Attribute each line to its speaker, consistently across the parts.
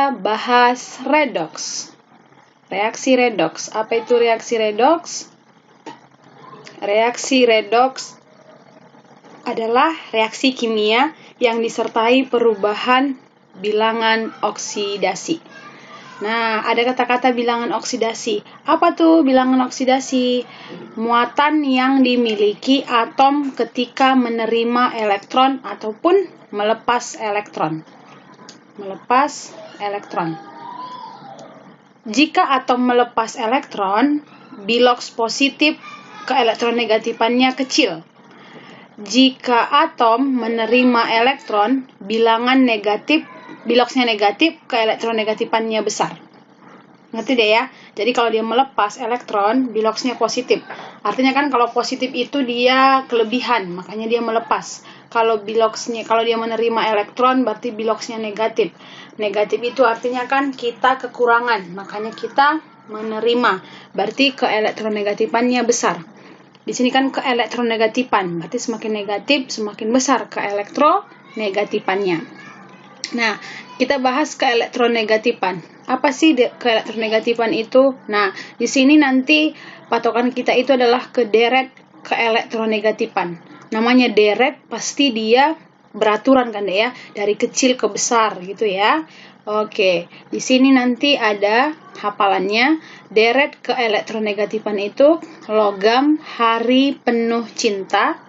Speaker 1: kita bahas redoks. Reaksi redoks. Apa itu reaksi redoks? Reaksi redoks adalah reaksi kimia yang disertai perubahan bilangan oksidasi. Nah, ada kata-kata bilangan oksidasi. Apa tuh bilangan oksidasi? Muatan yang dimiliki atom ketika menerima elektron ataupun melepas elektron. Melepas elektron. Jika atom melepas elektron, biloks positif keelektronegatifannya kecil. Jika atom menerima elektron, biloksnya negatif, keelektronegatifannya besar. Ngerti deh ya? Jadi kalau dia melepas elektron, biloksnya positif. Artinya kan kalau positif itu dia kelebihan, makanya dia melepas. Kalau dia menerima elektron, berarti biloksnya negatif. Negatif itu artinya kan kita kekurangan, makanya kita menerima. Berarti keelektronegatifannya besar. Di sini kan keelektronegatifan, berarti semakin negatif, semakin besar keelektronegatifannya. Nah, kita bahas keelektronegatifan. Apa sih keelektronegatifan itu? Nah, di sini nanti patokan kita itu adalah ke deret keelektronegatifan. Namanya deret, pasti dia beraturan kan ya, dari kecil ke besar gitu ya. Oke, di sini nanti ada hafalannya. Deret keelektronegatifan itu logam hari penuh cinta.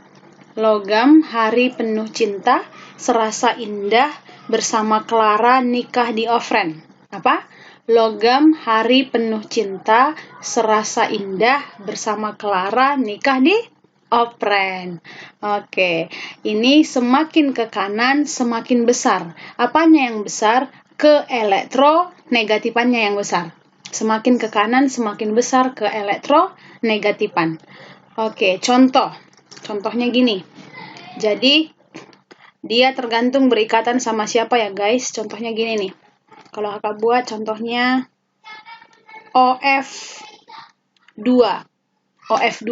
Speaker 1: Logam hari penuh cinta, serasa indah bersama Clara nikah di Ofren. Apa? Logam hari penuh cinta, serasa indah bersama Clara nikah di Ofren. Oke, ini semakin ke kanan semakin besar. Apanya yang besar? Keelektronegatifannya yang besar. Semakin ke kanan semakin besar keelektronegatifan. Oke, contohnya gini. Jadi dia tergantung berikatan sama siapa ya guys. Contohnya gini nih. Kalau kakak buat contohnya OF2. OF2.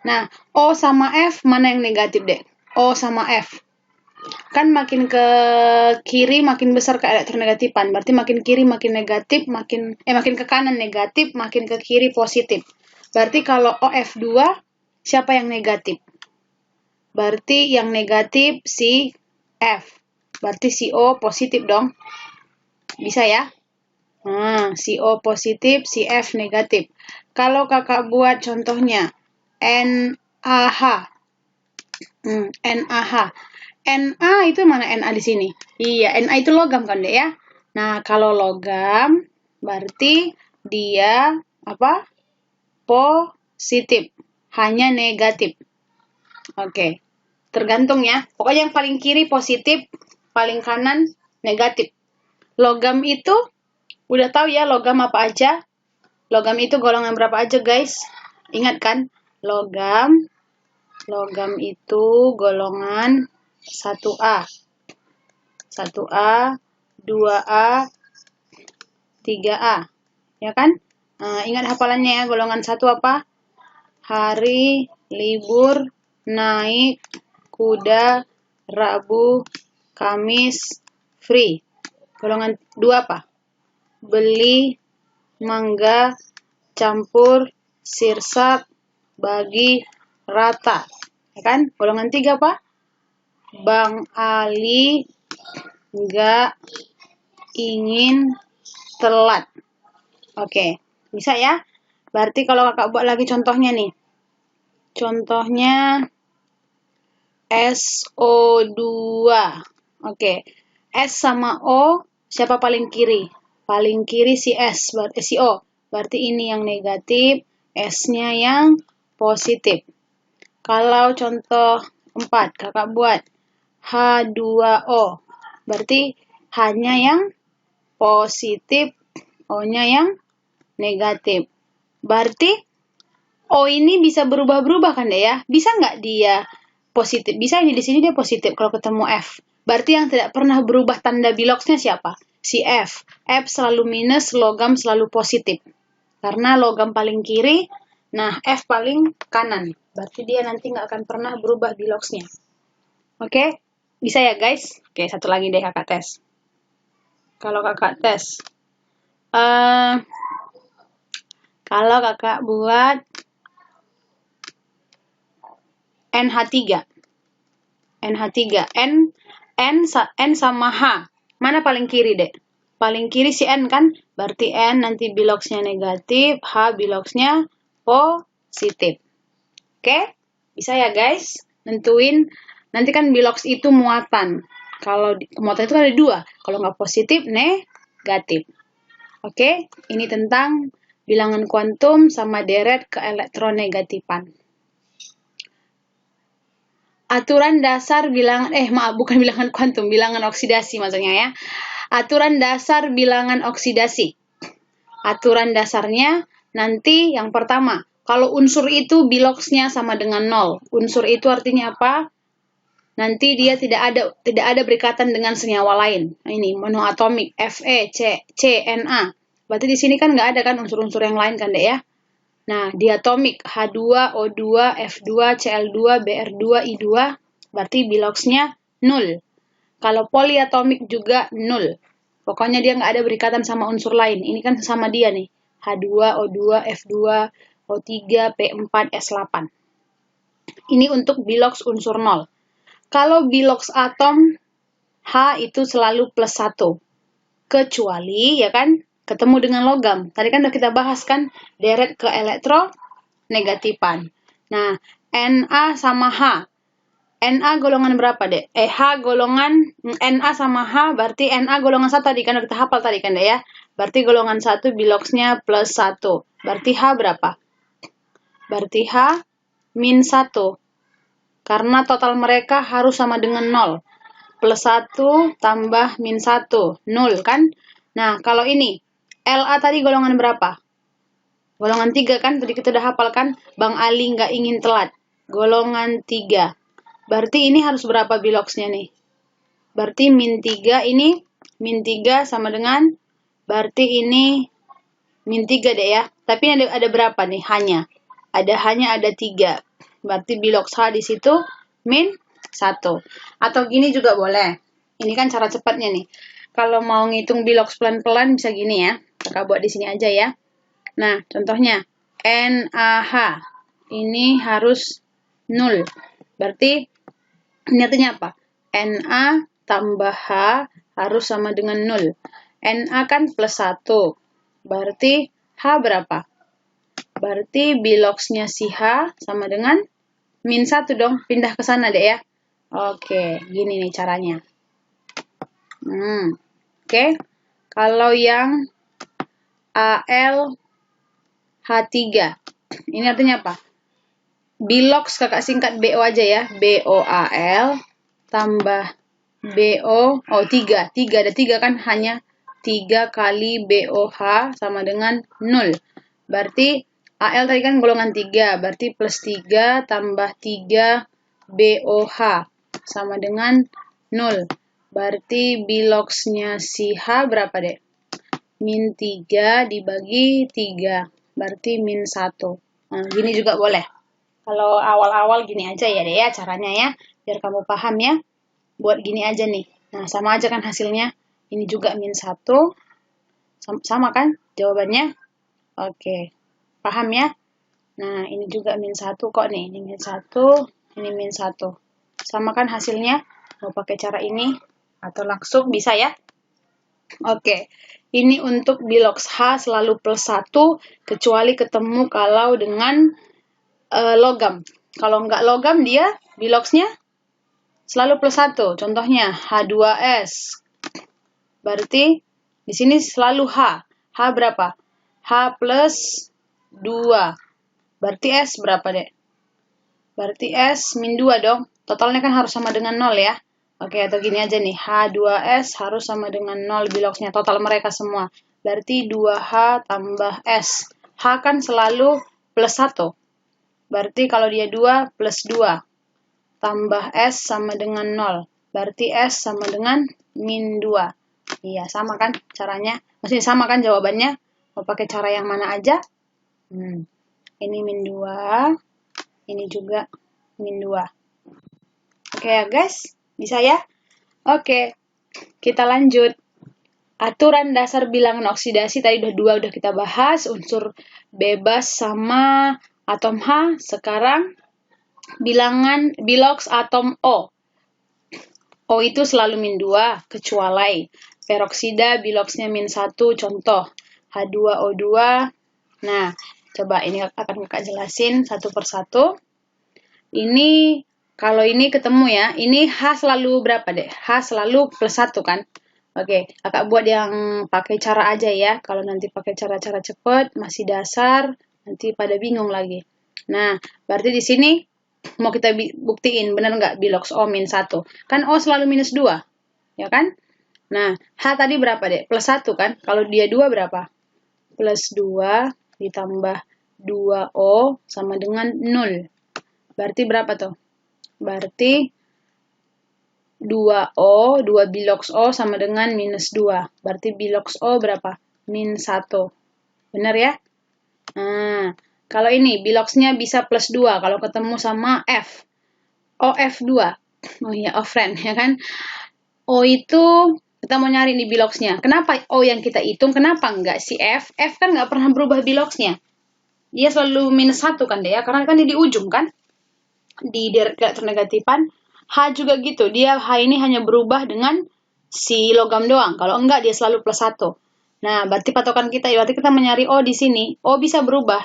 Speaker 1: Nah, O sama F mana yang negatif dek? O sama F. Kan makin ke kiri makin besar keelektronegatifan. Berarti makin kiri makin negatif, makin ke kanan negatif, makin ke kiri positif. Berarti kalau OF2 siapa yang negatif? Berarti yang negatif si F. Berarti si O positif dong. Bisa ya? Nah, si O positif, si F negatif. Kalau kakak buat contohnya NaH. NaH. Na itu mana Na di sini? Iya, Na itu logam kan deh ya? Nah, kalau logam berarti dia apa? Positif. Hanya negatif. Oke. Tergantung ya. Pokoknya yang paling kiri positif, paling kanan negatif. Logam itu udah tahu ya logam apa aja? Logam itu golongan berapa aja, guys? Ingat kan? Logam itu golongan 1A. 1A, 2A, 3A. Ya kan? Ingat hafalannya ya, golongan 1 apa? Hari, libur, naik, kuda, Rabu, Kamis, free. Golongan 2 apa? Beli, mangga, campur, sirsak, bagi, rata. Ya kan? Golongan 3 apa? Bang Ali nggak ingin telat. Oke, bisa ya? Berarti kalau kakak buat lagi contohnya nih. Contohnya SO2. Oke. S sama O, siapa paling kiri? Paling kiri si S, berarti si O. Berarti ini yang negatif, S-nya yang positif. Kalau contoh 4, kakak buat H2O. Berarti H-nya yang positif, O-nya yang negatif. Berarti O ini bisa berubah-berubah kan deh ya? Bisa nggak dia positif? Bisa ini di sini dia positif kalau ketemu F. Berarti yang tidak pernah berubah tanda biloksnya siapa? Si F. F selalu minus, logam selalu positif. Karena logam paling kiri, nah F paling kanan. Berarti dia nanti nggak akan pernah berubah biloksnya. Oke? Bisa ya guys? Oke, satu lagi deh kakak tes. Kalau kakak tes. Kalau kakak buat NH3. NH3. N sama H. Mana paling kiri, Dek? Paling kiri si N kan? Berarti N nanti biloxnya negatif, H biloxnya positif. Oke? Bisa ya, guys? Nentuin. Nanti kan bilox itu muatan. Kalau muatan itu kan ada 2. Kalau nggak positif, negatif. Oke? Ini tentang bilangan kuantum sama deret keelektronegatifan. Aturan dasar bilangan, bukan bilangan kuantum, bilangan oksidasi maksudnya ya. Aturan dasar bilangan oksidasi. Aturan dasarnya nanti yang pertama, kalau unsur itu biloxnya sama dengan 0. Unsur itu artinya apa? Nanti dia tidak ada berikatan dengan senyawa lain. Nah, ini monoatomik, Fe, C, Na. Berarti di sini kan nggak ada kan unsur-unsur yang lain kan, Dek ya? Nah, diatomik H2, O2, F2, Cl2, Br2, I2, berarti biloxnya 0. Kalau poliatomik juga 0. Pokoknya dia nggak ada berikatan sama unsur lain. Ini kan sama dia nih. H2, O2, F2, O3, P4, S8. Ini untuk bilox unsur 0. Kalau bilox atom, H itu selalu +1. Kecuali, ya kan, ketemu dengan logam. Tadi kan udah kita bahas kan, deret ke elektronegatifan. Nah, Na sama H. Na golongan berapa, Dek? H golongan, Na sama H, berarti Na golongan 1 tadi, kan udah kita hafal tadi kan, Dek ya? Berarti golongan 1 biloxnya +1. Berarti H berapa? Berarti H -1. Karena total mereka harus sama dengan 0. +1 tambah -1. 0 kan? Nah, kalau ini, La tadi golongan berapa? Golongan 3 kan? Tadi kita udah hafal kan? Bang Ali nggak ingin telat. Golongan 3. Berarti ini harus berapa biloxnya nih? Berarti -3 ini, -3 sama dengan, berarti ini -3 deh ya. Tapi ada berapa nih hanya? Hanya ada 3. Berarti bilox H di situ -1. Atau gini juga boleh. Ini kan cara cepatnya nih. Kalau mau ngitung bilox pelan-pelan bisa gini ya. Kakak buat di sini aja ya. Nah, contohnya NaH ini harus 0. Berarti ini artinya apa? Na tambah H harus sama dengan 0. Na kan +1. Berarti H berapa? Berarti biloxnya si H sama dengan -1 dong. Pindah ke sana deh ya. Oke, gini nih caranya. Oke. Kalau yang Al H3. Ini artinya apa? Bilox kakak singkat BO aja ya. BOAL tambah BO. 3. 3 ada 3 kan? Hanya 3 kali BOH sama dengan 0. Berarti Al tadi kan golongan 3. Berarti +3 tambah 3 BOH sama dengan 0. Berarti biloxnya si H berapa, Dek? -3 dibagi 3. Berarti -1. Nah, gini juga boleh. Kalau awal-awal gini aja ya deh ya caranya ya. Biar kamu paham ya. Buat gini aja nih. Nah, sama aja kan hasilnya. Ini juga -1. Sama kan jawabannya? Oke. Paham ya? Nah, ini juga -1 kok nih. Ini -1, ini -1. Sama kan hasilnya? Mau pakai cara ini atau langsung bisa ya? Oke. Ini untuk bilox H selalu +1, kecuali ketemu kalau dengan logam. Kalau nggak logam, dia biloxnya selalu +1. Contohnya H2S. Berarti di sini selalu H. H berapa? H +2. Berarti S berapa, Dek? Berarti S -2 dong. Totalnya kan harus sama dengan 0 ya. Oke, atau gini aja nih, H2S harus sama dengan 0 biloxnya, total mereka semua. Berarti 2H tambah S. H kan selalu +1. Berarti kalau dia 2 +2. Tambah S sama dengan 0. Berarti S sama dengan -2. Iya, sama kan caranya? Maksudnya sama kan jawabannya? Mau pakai cara yang mana aja? Ini -2. Ini juga -2. Oke ya guys? Bisa ya? Oke, kita lanjut. aturan dasar bilangan oksidasi tadi udah kita bahas, unsur bebas sama atom H. Sekarang bilangan biloks atom O. O itu selalu min 2, kecuali peroksida biloksnya min 1, contoh H2O2. Nah, coba ini akan kakak jelasin satu persatu. Ini, kalau ini ketemu ya, ini H selalu berapa deh? H selalu plus 1 kan? Oke, kakak buat yang pakai cara aja ya. Kalau nanti pakai cara-cara cepat, masih dasar, nanti pada bingung lagi. Nah, berarti di sini mau kita buktiin, benar nggak biloks O min 1? Kan O selalu minus 2, ya kan? Nah, H tadi berapa deh? Plus 1 kan? Kalau dia 2 berapa? Plus 2 ditambah 2O sama dengan 0. Berarti berapa tuh? Berarti 2O, 2 biloks O sama dengan minus 2. Berarti biloks O berapa? Min 1. Benar ya? Nah, kalau ini biloksnya bisa plus 2 kalau ketemu sama F. OF2. Oh iya, O-friend ya kan? O itu kita mau nyari di biloksnya. Kenapa O yang kita hitung? Kenapa enggak si F? F kan nggak pernah berubah biloksnya. Dia selalu minus 1 kan deh ya? Karena kan dia di ujung kan? Di elektronegatifan. H juga gitu, dia H ini hanya berubah dengan si logam doang. Kalau enggak, dia selalu plus 1. Nah, berarti patokan kita, berarti kita mencari O di sini. O bisa berubah,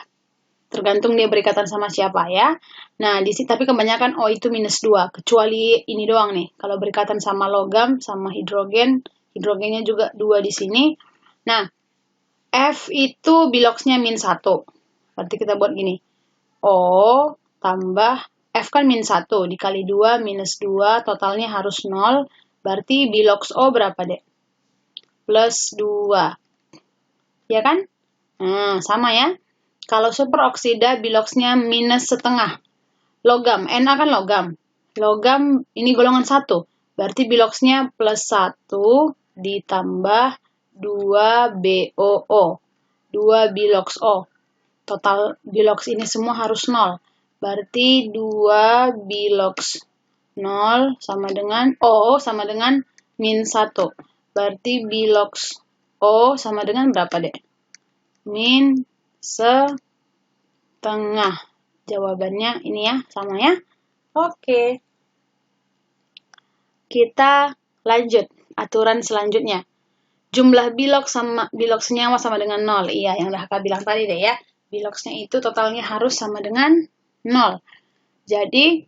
Speaker 1: tergantung dia berikatan sama siapa ya. Nah, di sini tapi kebanyakan O itu minus 2, kecuali ini doang nih. Kalau berikatan sama logam, sama hidrogen, hidrogennya juga 2 di sini. Nah, F itu biloksnya min 1. Berarti kita buat gini. O tambah F kan min 1, dikali 2, minus 2, totalnya harus 0. Berarti biloks O berapa, Dek? Plus 2. Ya kan? Nah, sama ya. Kalau superoksida, biloksnya minus setengah. Logam, Na kan logam. Logam ini golongan 1. Berarti biloksnya plus 1 ditambah 2 BOO. 2 biloks O. Total biloks ini semua harus 0. Berarti 2 biloks 0 sama dengan O sama dengan min 1. Berarti biloks O sama dengan berapa, Dek? Min setengah. Jawabannya ini ya, sama ya. Oke. Kita lanjut. Aturan selanjutnya. Jumlah biloks sama biloks senyawa sama dengan 0. Iya, yang udah kakak bilang tadi deh ya. Biloksnya itu totalnya harus sama dengan 0. Jadi,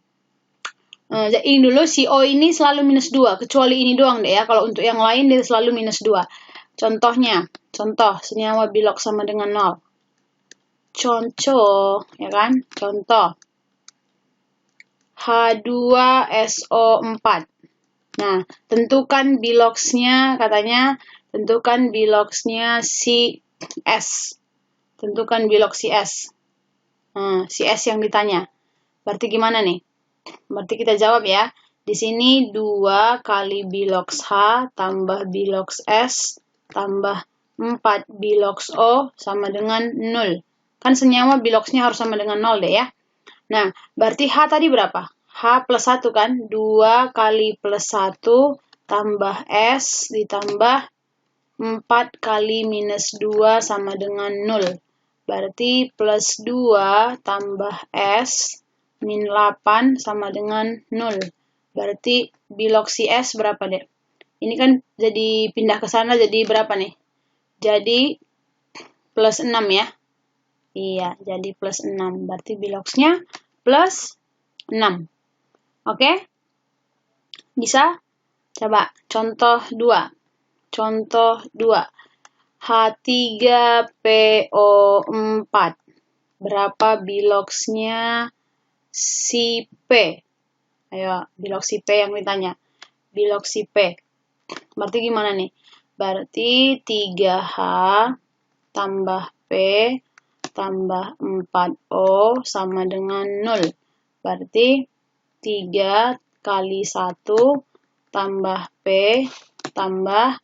Speaker 1: ini dulu si O ini selalu minus 2. Kecuali ini doang deh ya. Kalau untuk yang lain dia selalu minus 2. Contohnya, contoh senyawa biloks sama dengan 0. Contoh, ya kan? Contoh. H2SO4. Nah, tentukan biloksnya, katanya, tentukan biloksnya si S. Tentukan biloks si S. Si S yang ditanya. Berarti gimana nih? Berarti kita jawab ya. Di sini 2 kali biloks H tambah biloks S tambah 4 biloks O sama dengan 0. Kan senyawa biloksnya harus sama dengan 0 deh ya. Nah, berarti H tadi berapa? H plus 1 kan? 2 kali plus 1 tambah S ditambah 4 kali minus 2 sama dengan 0. Berarti plus 2 tambah S min 8 sama dengan 0. Berarti biloks si S berapa, Dek? Ini kan jadi pindah ke sana jadi berapa nih? Jadi plus 6 ya. Iya, jadi plus 6. Berarti biloksnya plus 6. Oke? Bisa? Coba contoh 2. Contoh 2. H3PO4. Berapa biloksnya si P? Ayo, biloks si P yang ditanya. Biloks si P. Berarti gimana nih? Berarti 3H tambah P tambah 4O sama dengan 0. Berarti 3 kali 1 tambah P tambah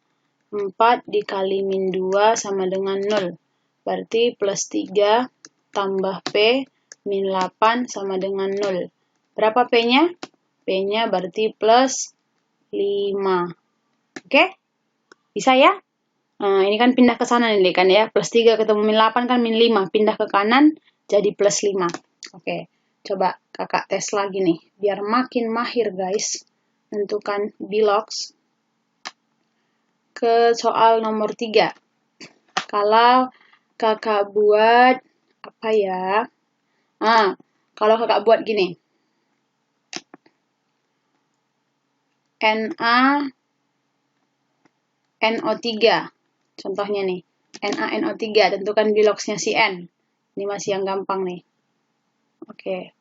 Speaker 1: 4 dikali min 2 sama dengan 0. Berarti plus 3 tambah P min 8 sama dengan 0. Berapa P-nya? P-nya berarti plus 5. Oke? Bisa ya? Nah, ini kan pindah ke sana nih kan ya. Plus 3 ketemu min 8 kan min 5. Pindah ke kanan jadi plus 5. Oke, coba kakak tes lagi nih. Biar makin mahir guys. Tentukan bilox ke soal nomor 3. Kalau kakak buat apa ya? Kalau kakak buat gini. NaNO3. Contohnya nih. NaNO3, tentukan biloxnya si N. Ini masih yang gampang nih. Oke.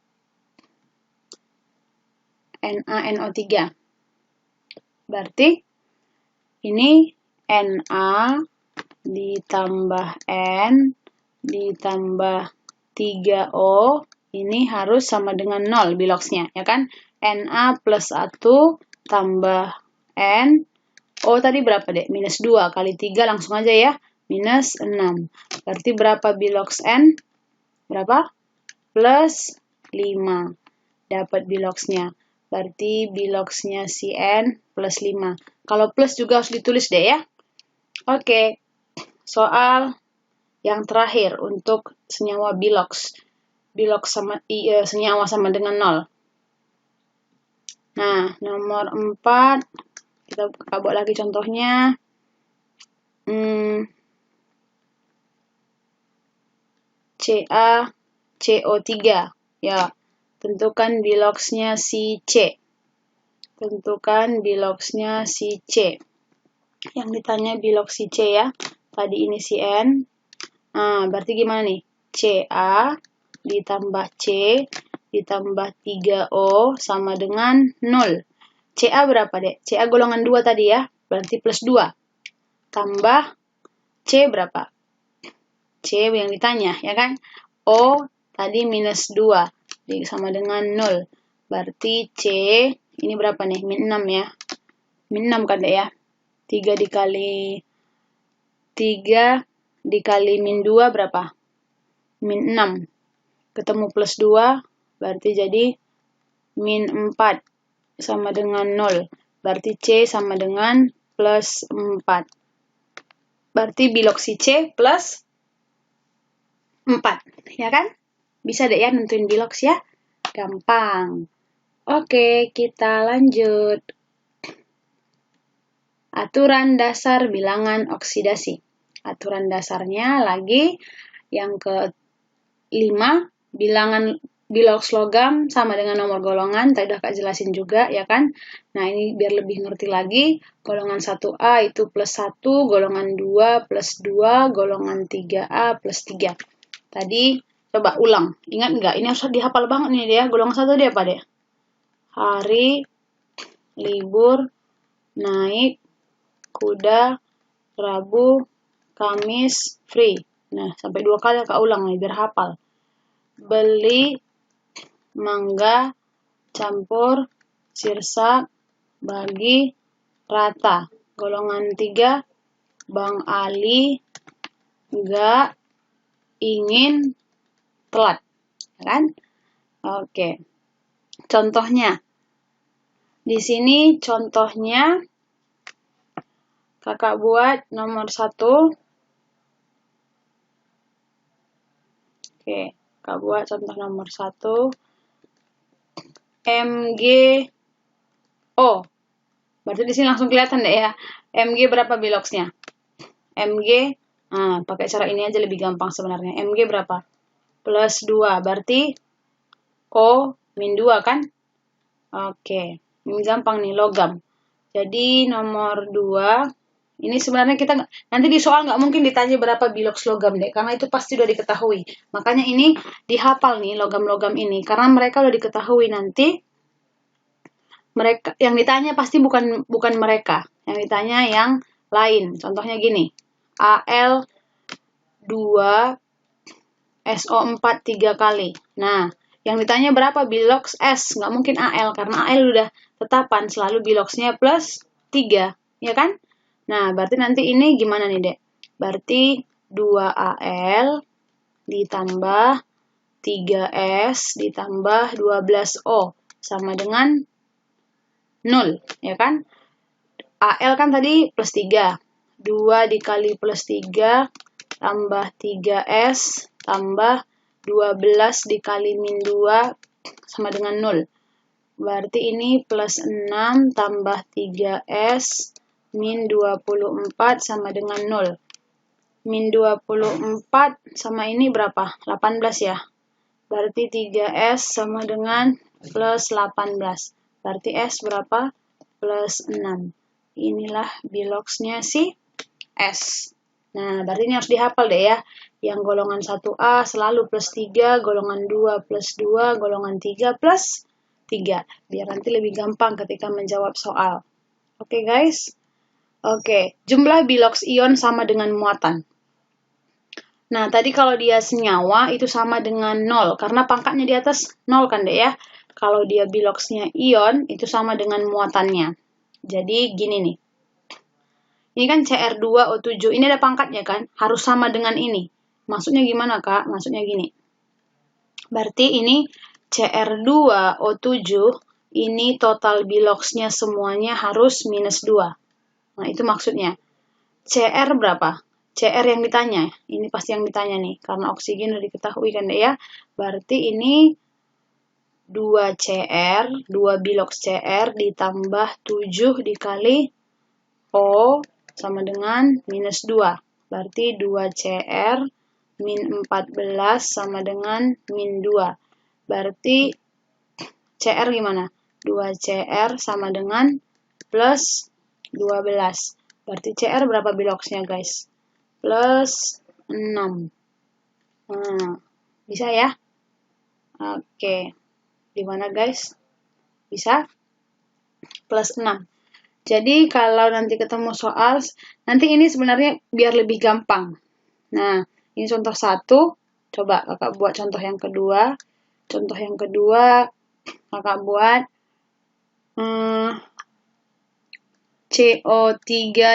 Speaker 1: NaNO3. Berarti ini Na ditambah N ditambah 3O ini harus sama dengan 0 biloxnya, ya kan? Na plus 1 tambah N. O tadi berapa, Dek? Minus 2 kali 3 langsung aja ya. Minus 6. Berarti berapa bilox N? Berapa? Plus 5. Dapat biloxnya. Berarti biloxnya si N plus 5. Kalau plus juga harus ditulis deh ya. Oke. Soal yang terakhir untuk senyawa bilox. Bilox senyawa sama dengan 0. Nah, nomor 4. Kita buat lagi contohnya. CaCO3. Ya, tentukan biloxnya si C. Tentukan biloxnya si C. Yang ditanya bilox si C ya. Tadi ini si N. Berarti gimana nih? Ca ditambah C ditambah 3O sama dengan 0. Ca berapa, Dek? Ca golongan 2 tadi ya. Berarti plus 2. Tambah C berapa? C yang ditanya, ya kan? O tadi minus 2. Jadi sama dengan 0. Berarti C, ini berapa nih? Min 6 ya. Min 6 kan, Dek ya? 3 dikali min 2 berapa? Min 6. Ketemu plus 2, berarti jadi min 4 sama dengan 0. Berarti C sama dengan plus 4. Berarti bilox si C plus 4. Ya kan? Bisa deh ya nentuin bilox ya. Gampang. Oke, kita lanjut. Aturan dasar bilangan oksidasi. Aturan dasarnya lagi yang ke-5, bilangan bilox logam sama dengan nomor golongan. Tadi udah Kak jelasin juga, ya kan? Nah, ini biar lebih ngerti lagi. Golongan 1A itu plus 1, golongan 2 plus 2, golongan 3A plus 3. Tadi, coba ulang. Ingat nggak? Ini harus dihafal banget nih dia. Golongan 1 dia apa deh? Hari, libur, naik, kuda, Rabu, Kamis, free. Nah, sampai 2 kali Kak ulang nih, biar hafal. Beli, mangga, campur, sirsak, bagi, rata. Golongan 3, Bang Ali, nggak, ingin, telat. Kan? Oke. Contohnya. Di sini contohnya kakak buat nomor 1. Oke, kakak buat contoh nomor 1. MgO. Berarti di sini langsung kelihatan deh ya. Mg berapa biloxnya? Mg, pakai cara ini aja lebih gampang sebenarnya. Mg berapa? Plus 2. Berarti O min 2 kan? Oke. Ini gampang nih, logam. Jadi nomor 2. Ini sebenarnya kita nanti di soal nggak mungkin ditanya berapa bilox logam deh, karena itu pasti udah diketahui. Makanya ini dihafal nih logam-logam ini, karena mereka udah diketahui nanti. Mereka yang ditanya pasti bukan mereka, yang ditanya yang lain. Contohnya gini, Al 2 SO4 3 kali. Nah, yang ditanya berapa bilox S? Nggak mungkin Al, karena Al udah tetapan selalu biloxnya plus 3, ya kan? Nah, berarti nanti ini gimana nih, Dek? Berarti 2Al ditambah 3S ditambah 12O sama dengan 0, ya kan? Al kan tadi plus 3. 2 dikali plus 3 tambah 3S tambah 12 dikali min 2 sama dengan 0. Berarti ini plus 6 tambah 3S min 24 sama dengan 0. Min 24 sama ini berapa? 18 ya. Berarti 3S sama dengan plus 18. Berarti S berapa? Plus 6. Inilah biloxnya si S. Nah, berarti ini harus dihafal deh ya. Yang golongan 1A selalu plus 3, golongan 2 plus 2, golongan 3 plus 3. Biar nanti lebih gampang ketika menjawab soal. Oke guys? Oke, jumlah bilox ion sama dengan muatan. Nah, tadi kalau dia senyawa itu sama dengan 0, karena pangkatnya di atas 0 kan deh ya. Kalau dia biloxnya ion itu sama dengan muatannya. Jadi gini nih. Ini kan Cr2O7, ini ada pangkatnya kan? Harus sama dengan ini. Maksudnya gimana Kak? Maksudnya gini. Berarti ini Cr2O7, ini total biloxnya semuanya harus minus 2. Nah, itu maksudnya. Cr berapa? Cr yang ditanya. Ini pasti yang ditanya nih. Karena oksigen udah diketahui kan deh ya. Berarti ini 2Cr, 2 bilox Cr ditambah 7 dikali O sama dengan minus 2. Berarti 2Cr min 14 sama dengan min 2. Berarti Cr gimana? 2Cr sama dengan plus 12. Berarti Cr berapa biloxnya guys? Plus 6. Nah, bisa ya? Oke. Gimana guys? Bisa? Plus 6. Jadi kalau nanti ketemu soal, nanti ini sebenarnya biar lebih gampang. Nah, ini contoh 1. Coba kakak buat contoh yang kedua. Contoh yang kedua, kakak buat CO3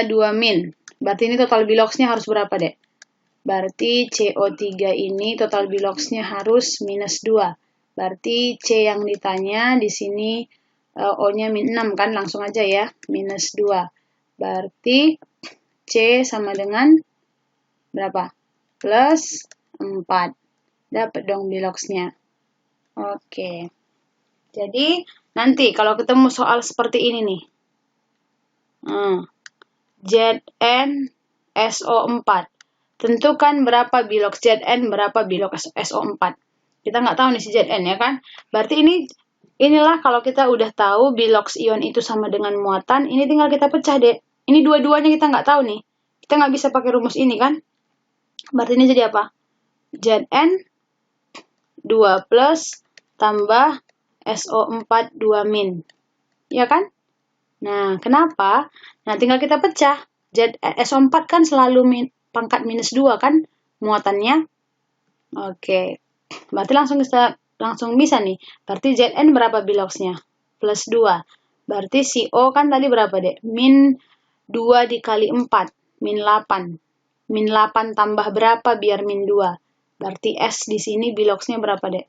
Speaker 1: 2-. Berarti ini total biloxnya harus berapa, Dek? Berarti CO3 ini total biloxnya harus minus 2. Berarti C yang ditanya di sini O-nya min 6 kan, langsung aja ya, minus 2. Berarti C sama dengan berapa? Plus 4. Dapat dong biloxnya. Oke. Jadi, nanti kalau ketemu soal seperti ini nih. ZnSO4. Tentukan berapa bilox Zn, berapa bilox SO4. Kita nggak tahu nih si Zn ya kan. Berarti inilah kalau kita udah tahu bilox ion itu sama dengan muatan, ini tinggal kita pecah deh. Ini dua-duanya kita nggak tahu nih. Kita nggak bisa pakai rumus ini kan. Berarti ini jadi apa? Zn 2 plus tambah SO4 2-. Ya kan? Nah, kenapa? Nah, tinggal kita pecah. SO4 kan selalu pangkat minus 2 kan muatannya. Oke. Berarti langsung bisa nih. Berarti Zn berapa biloxnya? Plus 2. Berarti CO kan tadi berapa, Dek? Min 2 dikali 4. Min 8. Min 8 tambah berapa biar min 2? Berarti S di sini biloxnya berapa, Dek?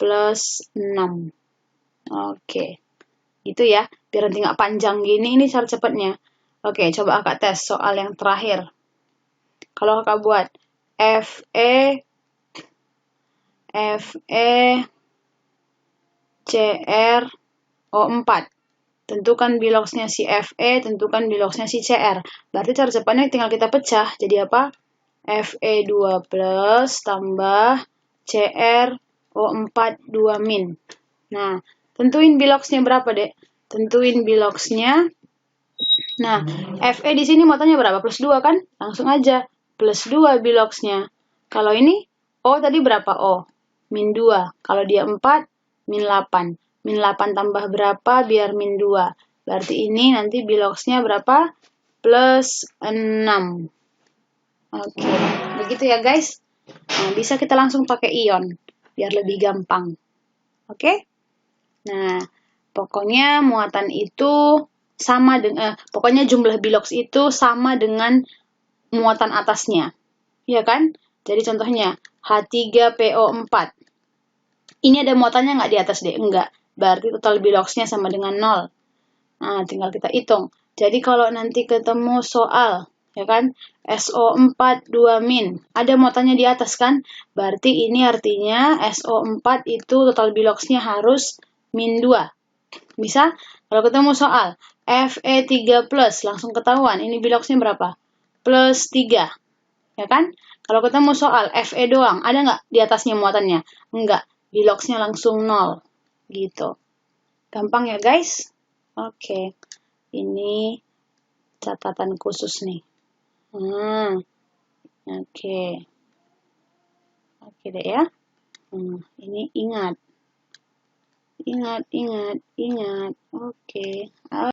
Speaker 1: Plus 6. Oke. Gitu ya. Biar nanti nggak panjang gini, ini cara cepatnya. Oke, coba kakak tes soal yang terakhir. Kalau kakak buat FeCrO4. Tentukan biloxnya si Fe, tentukan biloxnya si Cr. Berarti cara cepatnya tinggal kita pecah. Jadi apa? Fe2 plus tambah CrO4 2-. Nah, tentuin biloxnya berapa, Dek? Tentuin biloxnya. Nah, Fe di sini muatannya berapa? Plus 2 kan? Langsung aja. Plus 2 biloxnya. Kalau ini, O tadi berapa O? Min 2. Kalau dia 4, min 8. Min 8 tambah berapa biar min 2? Berarti ini nanti biloxnya berapa? Plus 6. Oke, begitu ya guys. Nah, bisa kita langsung pakai ion. Biar lebih gampang. Oke? Nah, pokoknya muatan itu sama dengan, pokoknya jumlah bilox itu sama dengan muatan atasnya. Ya kan? Jadi contohnya, H3PO4. Ini ada muatannya nggak di atas deh? Enggak. Berarti total biloxnya sama dengan 0. Nah, tinggal kita hitung. Jadi kalau nanti ketemu soal ya kan? SO4 2-min. Ada muatannya di atas kan? Berarti ini artinya SO4 itu total biloxnya harus min 2. Bisa? Kalau ketemu soal Fe3+, langsung ketahuan ini biloxnya berapa? Plus 3. Ya kan? Kalau ketemu soal Fe doang, ada nggak di atasnya muatannya? Enggak. Biloxnya langsung 0. Gitu. Gampang ya guys? Oke. Ini catatan khusus nih. Oke. Oke deh ya. Ini ingat. Ingat. Oke.